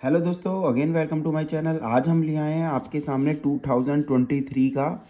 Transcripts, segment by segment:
Hello दोस्तों, again welcome to my channel. आज हम ले आए हैं आपके सामने 2023 का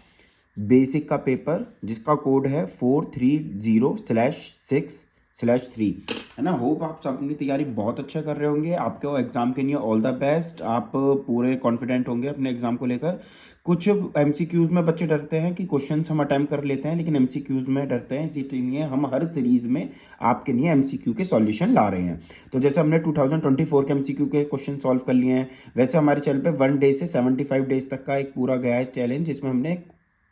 बेसिक का पेपर, जिसका कोड है 430/6/3, है ना। होप आप सब अपनी तैयारी बहुत अच्छा कर रहे होंगे। आपके एग्ज़ाम के लिए ऑल द बेस्ट। आप पूरे कॉन्फिडेंट होंगे अपने एग्ज़ाम को लेकर। कुछ एमसीक्यूज़ में बच्चे डरते हैं कि क्वेश्चंस हम अटेम्प्ट कर लेते हैं, लेकिन एमसीक्यूज़ में डरते हैं, इसीलिए हम हर सीरीज़ में आपके लिए एमसीक्यू के सॉल्यूशन ला रहे हैं। तो जैसे हमने 2024 के एमसीक्यू के क्वेश्चन सॉल्व कर लिए हैं, वैसे हमारे चैनल पे 1 डे से 75 डेज तक का एक पूरा गया है चैलेंज, जिसमें हमने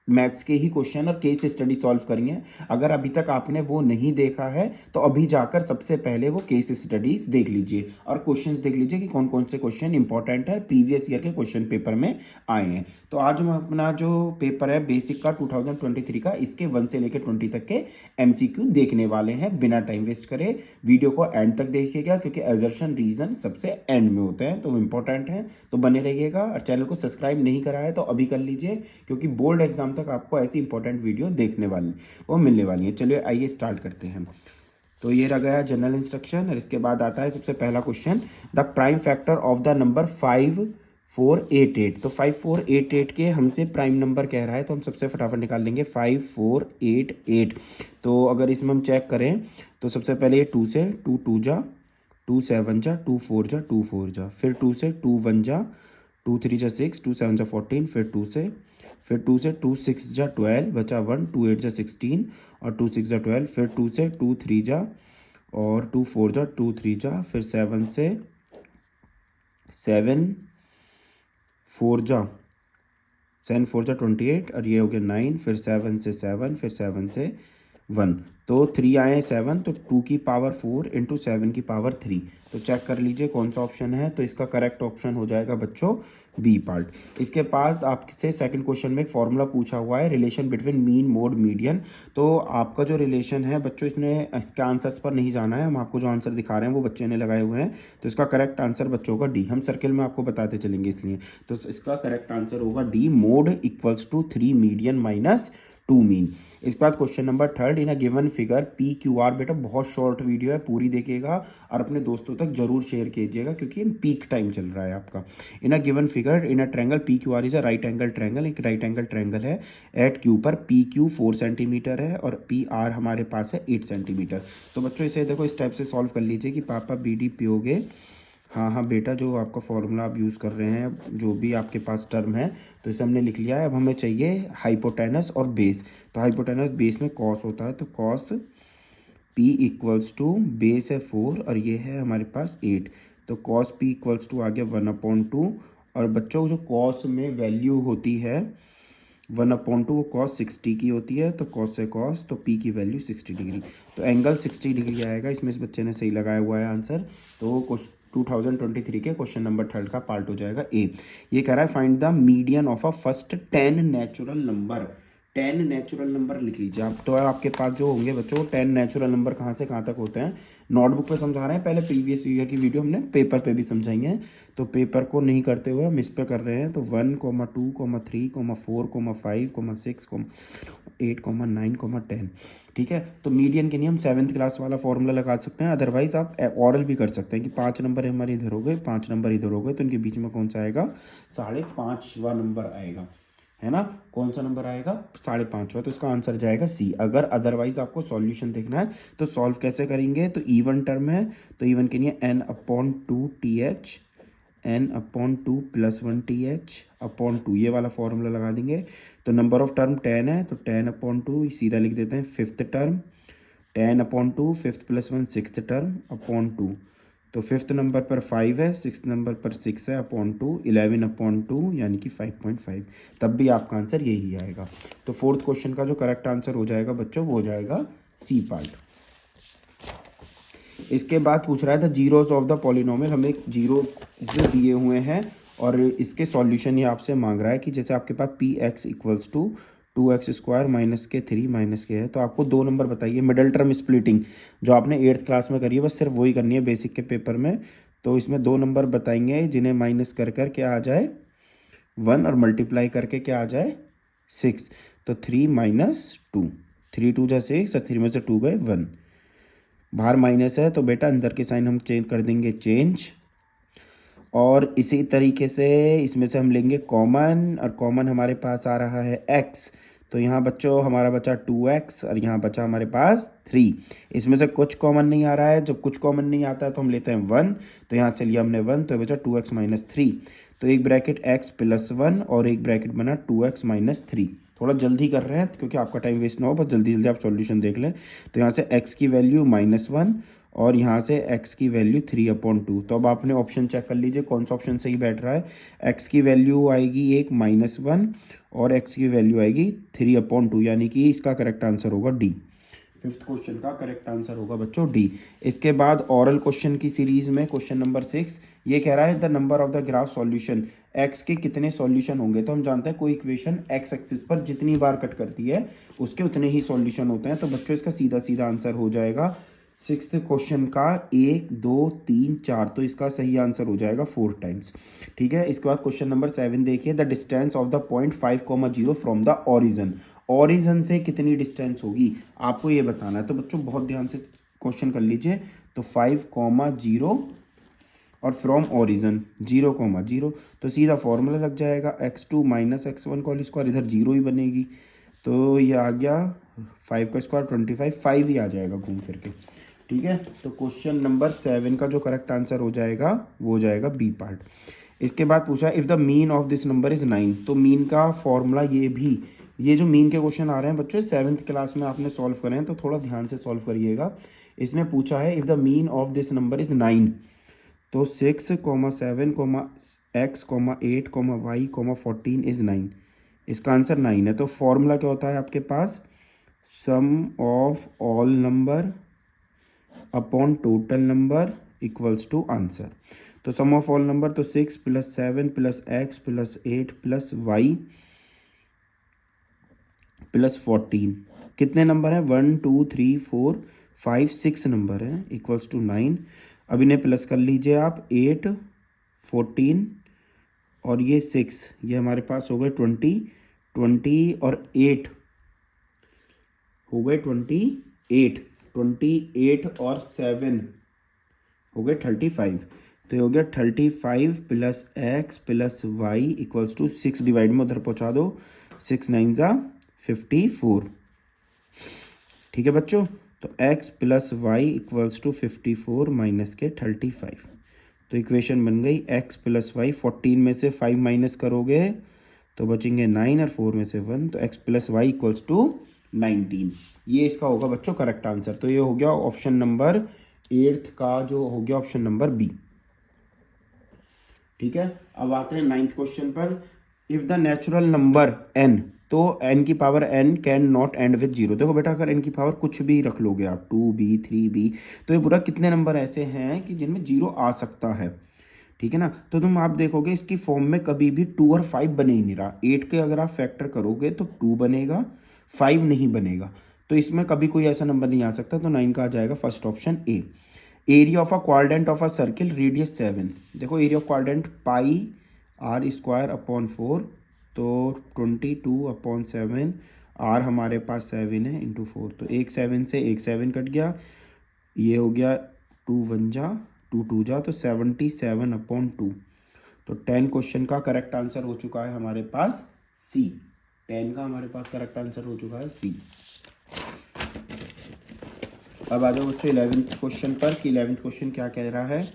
मैथ्स के ही क्वेश्चन और केस स्टडी सॉल्व करी है। अगर अभी तक आपने वो नहीं देखा है तो अभी जाकर सबसे पहले वो केस स्टडीज देख लीजिए और क्वेश्चन देख लीजिए कि कौन कौन से क्वेश्चन इंपॉर्टेंट है, प्रीवियस ईयर के क्वेश्चन पेपर में आए हैं। तो आज हम अपना जो पेपर है बेसिक का 2023 का, इसके 1 से लेकर 20 तक के एमसीक्यू देखने वाले हैं। बिना टाइम वेस्ट करे वीडियो को एंड तक देखिएगा, क्योंकि एजर्शन रीजन सबसे एंड में होते हैं, तो इंपॉर्टेंट है। तो बने रहिएगा और चैनल को सब्सक्राइब नहीं करा है तो अभी कर लीजिए, क्योंकि बोर्ड एग्जाम तक आपको ऐसी इंपॉर्टेंट वीडियो देखने वाली वो मिलने वाली है। चलिए आइए स्टार्ट करते हैं। तो ये रह गया जनरल इंस्ट्रक्शन, और इसके बाद आता है सबसे पहला question, the prime factor of the number 5488। तो 5488 के हमसे प्राइम नंबर कह रहा है, तो हम सबसे फटाफट निकाल लेंगे 5488। तो अगर इसमें हम चेक करें तो सबसे पहले ये 2 से 2 2 जा, 2 7 जा, 2 4 जा, 2 4 जा, फिर 2 से 2 1 जा, 2 3 जा 6, 2 7 जा 14, फिर 2 से 2 6 जा 12 बचा 1, 2 8 जा 16 और 2 6 जा 12, फिर 2 से 2 3 जा और 2 4 जा 2 3 जा, फिर 7 से 7 4 जा 7 4 जा 28 और ये हो गया 9, फिर 7 से 7, फिर 7 से 1। तो 3 आए 7, तो 2 की पावर 4 इंटू 7 की पावर 3। तो चेक कर लीजिए कौन सा ऑप्शन है। तो इसका करेक्ट ऑप्शन हो जाएगा बच्चों बी पार्ट। इसके बाद आपसे सेकंड क्वेश्चन में एक फॉर्मूला पूछा हुआ है, relation between mean mode median. तो आपका जो रिलेशन है बच्चों, इसमें इसके आंसर्स पर नहीं जाना है, हम आपको जो आंसर दिखा रहे हैं वो बच्चे ने लगाए हुए हैं। तो इसका करेक्ट आंसर बच्चों का डी, हम सर्किल में आपको बताते चलेंगे इसलिए। तो इसका करेक्ट आंसर होगा D, mode equals to 3 median minus 2 mean. इसके बाद question number third, in a given figure P Q R. बेटा बहुत शॉर्ट वीडियो है, पूरी देखिएगा और अपने दोस्तों तक जरूर शेयर कीजिएगा, क्योंकि पीक टाइम चल रहा है आपका। In a given figure in a triangle P Q R is a right angle triangle. एक राइट एंगल ट्रायंगल है। एट क्यू पर पी क्यू 4 सेंटीमीटर है और पी आर हमारे पास है 8 सेंटीमीटर। तो बच्चों इसे देखो इस टाइप से सॉल्व कर लीजिए कि पापा बी डी पियोगे। हाँ हाँ बेटा, जो आपका फॉर्मूला आप यूज़ कर रहे हैं, जो भी आपके पास टर्म है, तो इसे हमने लिख लिया है। अब हमें चाहिए हाइपोटेनस और बेस। तो हाइपोटेनस बेस में कॉस होता है, तो cos P equals to base है 4 और ये है हमारे पास 8। तो कॉस पी इक्वल्स टू आ गया 1/2। और बच्चों जो कॉस में वैल्यू होती है 1/2, वो कॉस 60 की होती है। तो कॉस से कॉस, तो पी की वैल्यू 60 डिग्री। तो एंगल 60 डिग्री आएगा। इसमें इस बच्चे ने सही लगाया हुआ है आंसर। तो 2023 के क्वेश्चन नंबर थर्ड का पार्ट हो जाएगा ए। ये कह रहा है find the median of a first 10 natural number. 10 natural number लिख लीजिए आप। तो आपके पास जो होंगे बच्चों 10 नेचुरल नंबर कहाँ से कहाँ तक होते हैं, नोटबुक पे समझा रहे हैं। पहले प्रीवियस ईयर की वीडियो हमने पेपर पे भी समझाई है, तो पेपर को नहीं करते हुए हम इस पे कर रहे हैं। तो 1, 2, 3, 4, 5, 6, 8, 9, 10। ठीक है। तो मीडियन के लिए हम 7th क्लास वाला फॉर्मूला लगा सकते हैं, अदरवाइज आप ऑरल भी कर सकते हैं कि 5 नंबर हमारे इधर हो गए, 5 नंबर इधर हो गए, तो इनके बीच में कौन सा आएगा, 5.5वां नंबर आएगा, है ना। कौन सा नंबर आएगा, 5.5वां। तो इसका आंसर जाएगा सी। अगर अदरवाइज आपको सॉल्यूशन देखना है तो सॉल्व कैसे करेंगे, तो इवन टर्म है, तो इवन के लिए n/2 TH, n/2 + 1 TH/2, ये वाला फॉर्मूला लगा देंगे। तो नंबर ऑफ टर्म 10 है, तो 10/2 सीधा लिख देते हैं। Fifth term 10/2, 5th + 1 6th term /2। तो 5th नंबर पर 5 है, 6th नंबर पर 6 है /2, 11/2 यानी कि 5.5। तब भी आपका आंसर यही आएगा। तो फोर्थ क्वेश्चन का जो करेक्ट आंसर हो जाएगा बच्चों, वो हो जाएगा सी पार्ट। इसके बाद पूछ रहा है the zeros of the polynomial. हमें जीरो जो दिए हुए हैं और इसके सॉल्यूशन ये आपसे मांग रहा है कि जैसे आपके पास P x equals to 2x² - 3 - है, तो आपको 2 नंबर बताइए। मिडल टर्म स्प्लिटिंग जो आपने 8th क्लास में करी है, बस सिर्फ वही करनी है बेसिक के पेपर में। तो इसमें 2 नंबर बताएंगे जिन्हें माइनस कर कर क्या आ जाए 1 और मल्टीप्लाई करके क्या आ जाए 6। तो 3 - 2, 3 2 जा 6 और 3 में से 2 गए 1। बाहर माइनस है तो बेटा अंदर के साइन हम चेंज कर देंगे चेंज। और इसी तरीके से इसमें से हम लेंगे कॉमन, और कॉमन हमारे पास आ रहा है x, तो यहाँ बच्चों हमारा बचा 2x और यहाँ बचा हमारे पास 3। इसमें से कुछ कॉमन नहीं आ रहा है, जब कुछ कॉमन नहीं आता है तो हम लेते हैं 1, तो यहाँ से लिया हमने 1, तो बचा 2x माइनस 3। तो एक ब्रैकेट x प्लस 1 और एक ब्रैकेट बना 2x माइनस 3। थोड़ा जल्दी कर रहे हैं क्योंकि आपका टाइम वेस्ट ना हो, बस जल्दी जल्दी आप सॉल्यूशन देख लें। तो यहाँ से x की वैल्यू -1 और यहाँ से x की वैल्यू 3/2। तो अब आपने ऑप्शन चेक कर लीजिए कौन सा ऑप्शन सही बैठ रहा है। x की वैल्यू आएगी एक -1 और x की वैल्यू आएगी 3/2, यानी कि इसका करेक्ट आंसर होगा डी। फिफ्थ क्वेश्चन का करेक्ट आंसर होगा बच्चों डी। इसके बाद ऑरल क्वेश्चन की सीरीज में क्वेश्चन नंबर 6 ये कह रहा है the number of the graph solution, x के कितने सॉल्यूशन होंगे। तो हम जानते हैं कोई इक्वेशन x एक्सिस पर जितनी बार कट करती है उसके उतने ही सॉल्यूशन होते हैं। तो बच्चों इसका सीधा सीधा आंसर हो जाएगा सिक्स्थ क्वेश्चन का 1 2 3 4, तो इसका सही आंसर हो जाएगा 4 टाइम्स। ठीक है, इसके बाद क्वेश्चन नंबर 7 देखिए the distance of the point 5,0 from the origin. Origin से कितनी डिस्टेंस होगी आपको ये बताना है। तो बच्चों बहुत ध्यान से क्वेश्चन कर लीजिए। तो 5,0 और फ्रॉम ओरिजन 0,0, तो सीधा फॉर्मूला लग जाएगा x2 माइनस x1 का होल स्क्वायर, इधर 0 ही बनेगी। तो ये आ गया 5 का स्क्वायर 25, 5 ही आ जाएगा घूम फिर के। ठीक है, तो क्वेश्चन नंबर 7 का जो करेक्ट आंसर हो जाएगा वो हो जाएगा बी पार्ट। इसके बाद पूछा if the mean of this number is 9, तो मीन का फॉर्मूला ये जो मीन के क्वेश्चन आ रहे हैं बच्चों 7th क्लास में आपने सॉल्व करे हैं, तो थोड़ा ध्यान से सॉल्व करिएगा। इसने पूछा है if the mean of this number is 9, तो 6, 7, x, 8, y, 14 इज़ 9। इसका आंसर 9 है। तो फॉर्मूला क्या होता है आपके पास, sum of all number upon total number equals to answer. तो सम ऑफ ऑल नंबर तो 6 + 7 + x + 8 + y + 14, कितने नंबर हैं 1 2 3 4 5 6 नंबर हैं, इक्वल्स टू 9। अब इन्हें प्लस कर लीजिए आप, 8 14 और ये 6, ये हमारे पास हो गए 20 और 8 हो गए 28 और 7 हो गए 35। तो ये हो गया 35 + x + y equals to 6 divide में उधर पहुंचा दो, 6 9 ज़ा 54। ठीक है बच्चों, तो x + y equals to 54 minus के 35। तो इक्वेशन बन गई x + y, 14 में से 5 माइनस करोगे तो बचेंगे 9 और 4 में से 1, तो x + y इक्वल्स टू 19। ये इसका होगा बच्चों करेक्ट आंसर। तो ये हो गया ऑप्शन नंबर 8th का, जो हो गया ऑप्शन नंबर बी। ठीक है, अब आते हैं 9th क्वेश्चन पर। If the natural number n, तो n की power n can not and with 0। देखो बेटा अगर n की पावर कुछ भी रख लोगे आप, 2b 3b, तो ये पूरा कितने नंबर ऐसे हैं कि जिनमें 0 आ सकता है। ठीक है ना, तो तुम आप देखोगे इसकी फॉर्म में कभी भी 2 और 5 बने ही नहीं रहा। 8 के अगर आप फैक्टर करोगे तो 2 बनेगा, 5 नहीं बनेगा, तो इसमें कभी कोई ऐसा नंबर नहीं आ सकता। तो 9 का आ जाएगा first option A. Area of a quadrant of a circle radius 7, देखो एरिया ऑफ क्वाड्रेंट πr²/4, तो 22/7, आर हमारे पास 7 है इंटू 4, तो एक 7 से एक 7 कट गया, ये हो गया 2 1 जा 2 2 जा, तो 77/2। तो 10 क्वेश्चन का करेक्ट आंसर हो चुका है हमारे पास सी। 10 का हमारे पास करेक्ट आंसर हो चुका है सी। अब आ जाओ बच्चों 11th क्वेश्चन पर कि 11th क्वेश्चन क्या कह रहा है।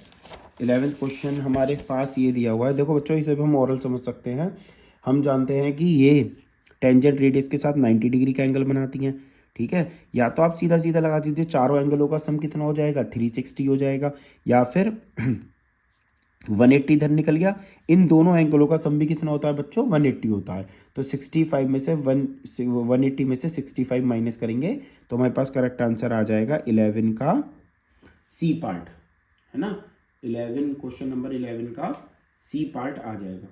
11th क्वेश्चन हमारे पास ये दिया हुआ है। देखो बच्चों इसे भी हम ऑरल समझ सकते हैं। हम जानते हैं कि ये टेंजेंट रेडियस के साथ 90 डिग्री का एंगल बनाती हैं। ठीक है, या तो आप सीधा सीधा लगा दीजिए, चारों एंगलों का सम कितना हो जाएगा 360 हो जाएगा, या फिर 180 इधर निकल गया, इन दोनों एंगलों का सम भी कितना होता है बच्चों 180 होता है। तो 65 में से 180 में से 65 माइनस करेंगे तो हमारे पास करेक्ट आंसर आ जाएगा 11 का सी पार्ट, है ना। 11 क्वेश्चन नंबर 11 का सी पार्ट आ जाएगा।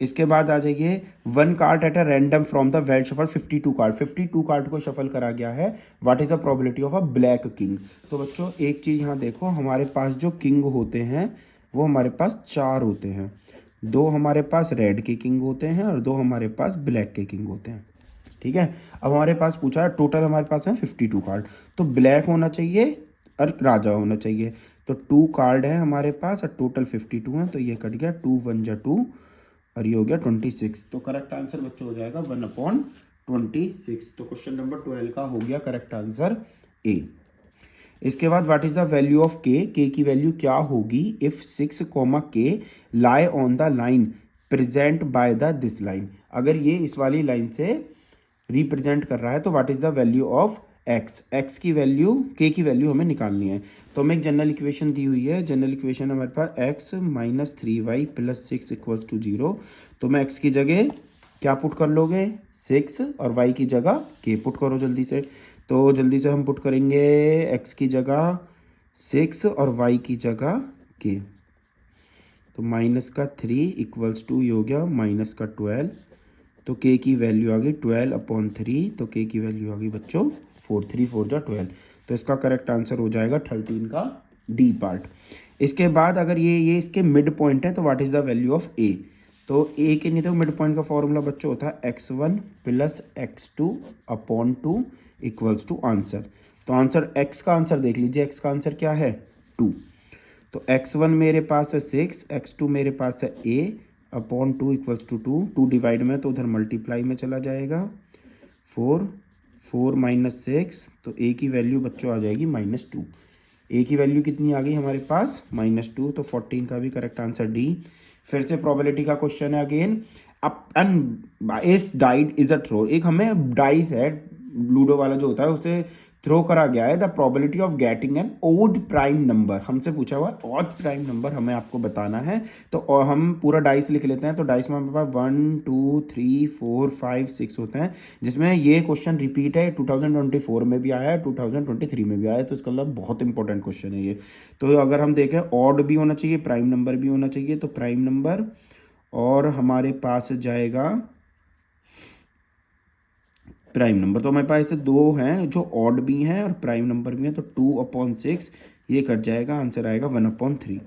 इसके बाद आ जाइए 1 card at a random from the well shuffle 52 card, 52 card को शफल करा गया है। What is the probability of a black king. तो बच्चों एक चीज यहाँ देखो, हमारे पास जो किंग होते हैं वो हमारे पास 4 होते हैं, 2 हमारे पास रेड के किंग होते हैं और 2 हमारे पास ब्लैक के किंग होते हैं। ठीक है, अब हमारे पास पूछा है टोटल हमारे पास है 52 कार्ड, तो ब्लैक होना चाहिए और राजा होना चाहिए। तो 2 कार्ड है हमारे पास और टोटल 52 है, तो ये कट गया 2 1 जा 2 और ये हो गया 26। तो करेक्ट आंसर बच्चों हो जाएगा 1/26। तो क्वेश्चन नंबर 12 का हो गया करेक्ट आंसर ए। इसके बाद what is the value of के की वैल्यू क्या होगी इफ 6 के lie on the line present by the this line. अगर ये इस वाली लाइन से रिप्रेजेंट कर रहा है तो what is the value of x की वैल्यू के की वैल्यू हमें निकालनी है। तो हमें एक जनरल इक्वेशन दी हुई है, जनरल इक्वेशन हमारे पास x minus 3y plus 6 equals to 0। तो मैं x की जगह क्या पुट कर लोगे 6 और y की जगह k पुट करो जल्दी से। तो जल्दी से हम पुट करेंगे x की जगह 6 और y की जगह k। तो माइनस का 3 इक्वल्स टू ये हो गया माइनस का 12। तो k की वैल्यू आ गई 12/3। तो k की वैल्यू आ गई बच्चों 4 3 4 जा 12। तो इसका करेक्ट आंसर हो जाएगा 13 का डी पार्ट। इसके बाद अगर ये इसके मिड पॉइंट है तो what is the value of A. तो ए के नहीं तो मिड पॉइंट का फॉर्मूला बच्चों होता है x1 plus x2/2 equals to answer. तो आंसर x का आंसर देख लीजिए, x का आंसर क्या है 2। तो x1 मेरे पास है 6, x2 मेरे पास है a/2 इक्वल्स टू 2। 2 डिवाइड में तो उधर मल्टीप्लाई में चला जाएगा 4 4 माइनस 6। तो a की वैल्यू बच्चों आ जाएगी -2। a की वैल्यू कितनी आ गई हमारे पास -2। तो 14 का भी करेक्ट आंसर डी। फिर से प्रोबेबिलिटी का क्वेश्चन है again. As died is a throw. एक हमें डाइस है लूडो वाला जो होता है उसे थ्रो करा गया है। The probability of getting an odd prime number हमसे पूछा हुआ है, ऑड प्राइम नंबर हमें आपको बताना है। तो और हम पूरा डाइस लिख लेते हैं। तो डाइस में हमारे पास 1 2 3 4 5 6 होते हैं, जिसमें ये क्वेश्चन रिपीट है 2024 में भी आया है 2023 में भी आया है। तो इसका मतलब बहुत इंपॉर्टेंट क्वेश्चन है ये। तो अगर हम देखें ऑड भी होना चाहिए प्राइम नंबर भी होना चाहिए। तो प्राइम नंबर और हमारे पास जाएगा प्राइम नंबर। तो हमारे पास ऐसे दो हैं जो ऑड भी हैं और प्राइम नंबर भी हैं। तो 2/6 ये कट जाएगा, आंसर आएगा 1/3।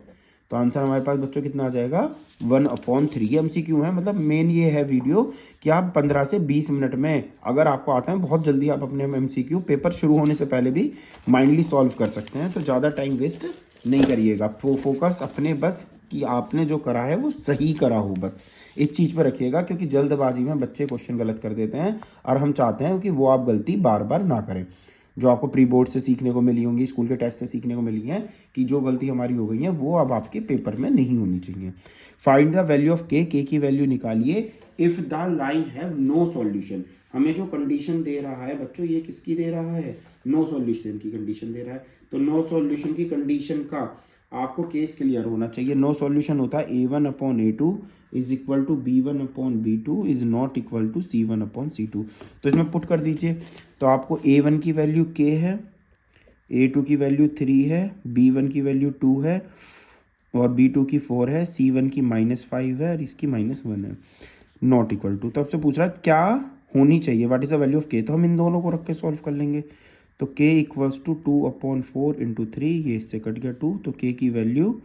तो आंसर हमारे पास बच्चों कितना आ जाएगा 1/3। ये MCQ है, मतलब मेन ये है वीडियो कि आप 15 से 20 मिनट में अगर आपको आता है बहुत जल्दी आप अपने MCQ पेपर शुरू होने से पहले भी माइंडली सॉल्व कर सकते हैं। तो ज़्यादा टाइम वेस्ट नहीं करिएगा, फोकस अपने बस कि आपने जो करा है वो सही करा हो, बस इस चीज़ पर रखिएगा। क्योंकि जल्दबाजी में बच्चे क्वेश्चन गलत कर देते हैं और हम चाहते हैं कि वो आप गलती बार बार ना करें। जो आपको प्री बोर्ड से सीखने को मिली होंगी, स्कूल के टेस्ट से सीखने को मिली है कि जो गलती हमारी हो गई है वो अब आपके पेपर में नहीं होनी चाहिए। फाइंड द वैल्यू ऑफ के की वैल्यू निकालिए if the line have no solution. हमें जो कंडीशन दे रहा है बच्चों ये किसकी दे रहा है, नो सॉल्यूशन की कंडीशन दे रहा है। तो नो सॉल्यूशन की कंडीशन का आपको केस क्लियर होना चाहिए। नो सॉल्यूशन होता है A1/A2 is equal to B1/B2 is not equal to C1/C2। तो इसमें पुट कर दीजिए। तो आपको A1 की वैल्यू k है, A2 की वैल्यू 3 है, B1 की वैल्यू 2 है और B2 की 4 है, C1 की -5 है और इसकी -1 है, नॉट इक्वल टू। तो आपसे पूछ रहा है क्या होनी चाहिए, what is the value of k। तो हम इन दोनों को रख के सॉल्व कर लेंगे। तो k इक्वल्स टू 2/4 इंटू 3, ये इससे कट गया 2। तो k की वैल्यू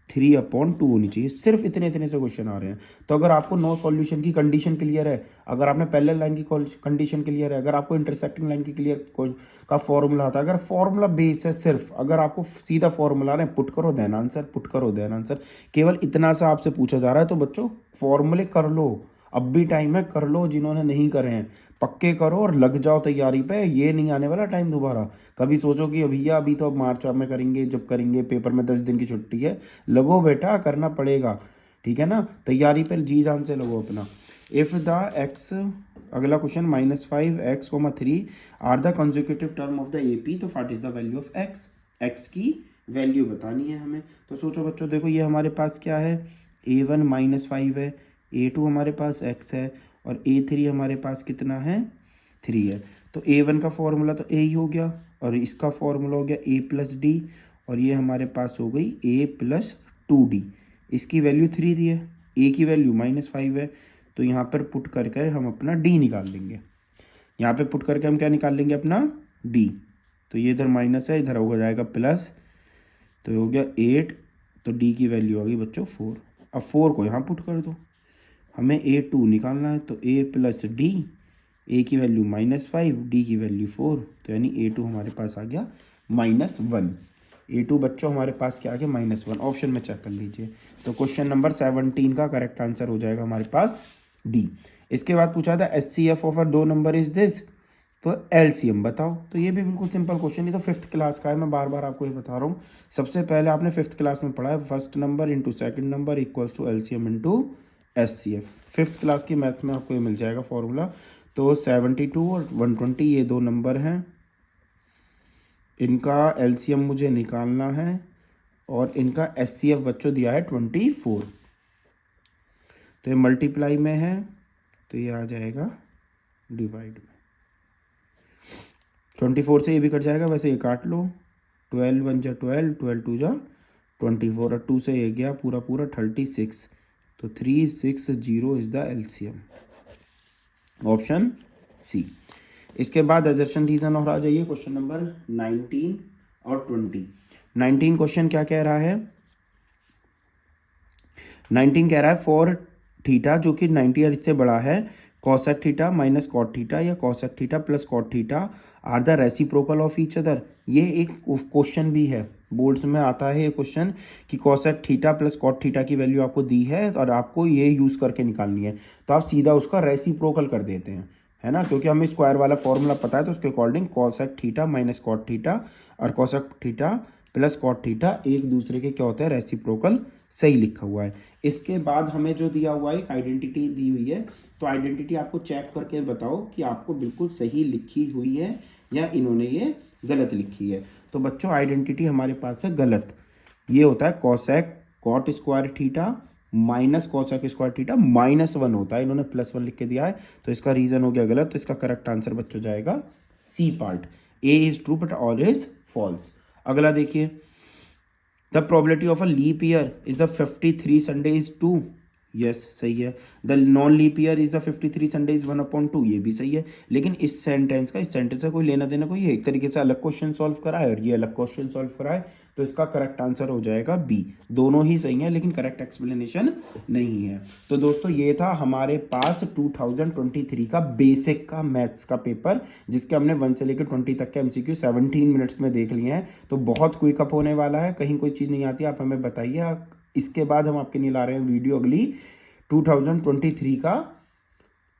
3/2 होनी चाहिए। सिर्फ इतने इतने से क्वेश्चन आ रहे हैं। तो अगर आपको नो सॉल्यूशन की कंडीशन क्लियर है, अगर आपने पैरेलल लाइन की कंडीशन क्लियर है, अगर आपको इंटरसेक्टिंग लाइन की क्लियर का फॉर्मूला आता है, अगर फॉर्मूला बेस है सिर्फ, अगर आपको सीधा फॉर्मूला आ रहा है पुट करो देन आंसर, पुट करो देन आंसर, केवल इतना सा आपसे पूछा जा रहा है। तो बच्चों फॉर्मूले कर लो, अब भी टाइम है, कर लो। जिन्होंने नहीं करे हैं पक्के करो और लग जाओ तैयारी पे। ये नहीं आने वाला टाइम दोबारा कभी सोचो कि भैया अभी तो अब मार्च में करेंगे, जब करेंगे पेपर में 10 दिन की छुट्टी है। लगो बेटा, करना पड़ेगा, ठीक है ना। तैयारी पर जी जान से लगो अपना। इफ द एक्स, अगला question -5x, 3 are the consecutive term of the AP। तो what is the value of x, x की वैल्यू बतानी है हमें। तो सोचो बच्चों, देखो ये हमारे पास क्या है, A1 -5 है, A2 हमारे पास x है और A3 हमारे पास कितना है 3 है। तो A1 का फॉर्मूला तो A ही हो गया और इसका फॉर्मूला हो गया A+D और ये हमारे पास हो गई A+2D। इसकी वैल्यू 3 दी है, A की वैल्यू -5 है। तो यहाँ पर पुट करके हम अपना D निकाल लेंगे। यहाँ पे पुट करके हम क्या निकाल लेंगे अपना D। तो ये इधर माइनस है, इधर हो जाएगा प्लस, तो ये हो गया 8। तो D की वैल्यू आ गई बच्चों 4। अब 4 को यहाँ पुट कर दो, हमें A2 निकालना है। तो A+D, A की वैल्यू -5, D की वैल्यू 4, तो यानी A2 हमारे पास आ गया -1। A2 बच्चों हमारे पास क्या आ गया -1, ऑप्शन में चेक कर लीजिए। तो क्वेश्चन नंबर 17 का करेक्ट आंसर हो जाएगा हमारे पास डी। इसके बाद पूछा था HCF of a 2 number is this, तो LCM बताओ। तो ये भी बिल्कुल सिंपल क्वेश्चन, ये तो 5th क्लास का है, मैं बार बार आपको ये बता रहा हूँ। सबसे पहले आपने 5th क्लास में पढ़ा है first number into second number equals to LCM into HCF। 5th class की मैथ्स में आपको ये मिल जाएगा फॉर्मूला। तो 72 और 120 ये दो नंबर हैं, इनका LCM मुझे निकालना है और इनका HCF बच्चों दिया है 24। तो ये मल्टीप्लाई में है तो ये आ जाएगा डिवाइड में। 24 से ये भी कट जाएगा, वैसे ये काट लो। 12 1 जा 12, 12 2 जा 24 और 2 से ये गया पूरा पूरा 36। तो 360 is the LCM, option C. इसके बाद एजर्शन रीजन और आ जाइए क्वेश्चन नंबर 19 और 20। 19 क्वेश्चन क्या कह रहा है, 19 कह रहा है फॉर थीटा जो कि 90 और इससे बड़ा है, cosec theta minus cot theta या cosec theta plus cot theta are the reciprocal of each other. ये एक क्वेश्चन भी है, बोर्ड्स में आता है ये क्वेश्चन कि cosec theta plus cot theta की वैल्यू आपको दी है और आपको ये यूज करके निकालनी है, तो आप सीधा उसका रेसिप्रोकल कर देते हैं, है ना, क्योंकि हमें स्क्वायर वाला फॉर्मूला पता है। तो उसके according cosec theta minus cot theta और cosec theta plus cot theta एक दूसरे के क्या होते हैं, रेसिप्रोकल, सही लिखा हुआ है। इसके बाद हमें जो दिया हुआ है एक आइडेंटिटी दी हुई है, तो आइडेंटिटी आपको चेक करके बताओ कि आपको बिल्कुल सही लिखी हुई है या इन्होंने ये गलत लिखी है। तो बच्चों आइडेंटिटी हमारे पास है गलत, ये होता है cosec cot square theta minus cosec square theta -1 होता है, इन्होंने +1 लिख के दिया है, तो इसका रीजन हो गया गलत। तो इसका करेक्ट आंसर बच्चों जाएगा C part, A is true but all is false. अगला देखिए, the probability of a leap year is the 53 Sunday is 2, yes सही है। The non leap year is the 53 Sunday is 1/2, ये भी सही है। लेकिन इस सेंटेंस से कोई लेना देना कोई है, एक तरीके से अलग क्वेश्चन सॉल्व करा है और ये अलग क्वेश्चन सॉल्व करा है, तो इसका करेक्ट आंसर हो जाएगा बी। दोनों ही सही है लेकिन करेक्ट एक्सप्लेनेशन नहीं है। तो दोस्तों ये था हमारे पास 2023 का बेसिक का मैथ्स का पेपर, जिसके हमने 1 से लेकर 20 तक के MCQ 17 मिनट्स में देख लिए हैं। तो बहुत क्विक अप होने वाला है, कहीं कोई चीज़ नहीं आती आप हमें बताइए। इसके बाद हम आपके लिए ला रहे हैं वीडियो अगली 2023 का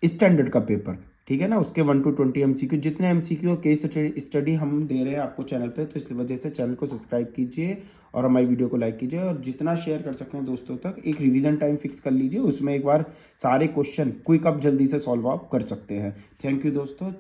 स्टैंडर्ड का पेपर, ठीक है ना, उसके 1 to 20 MCQ, जितने MCQ और केस स्टडी हम दे रहे हैं आपको चैनल पे। तो इस वजह से चैनल को सब्सक्राइब कीजिए और हमारी वीडियो को लाइक कीजिए और जितना शेयर कर सकते हैं दोस्तों तक। एक रिवीजन टाइम फिक्स कर लीजिए, उसमें एक बार सारे क्वेश्चन क्विक अप जल्दी से सॉल्व आप कर सकते हैं। थैंक यू दोस्तों।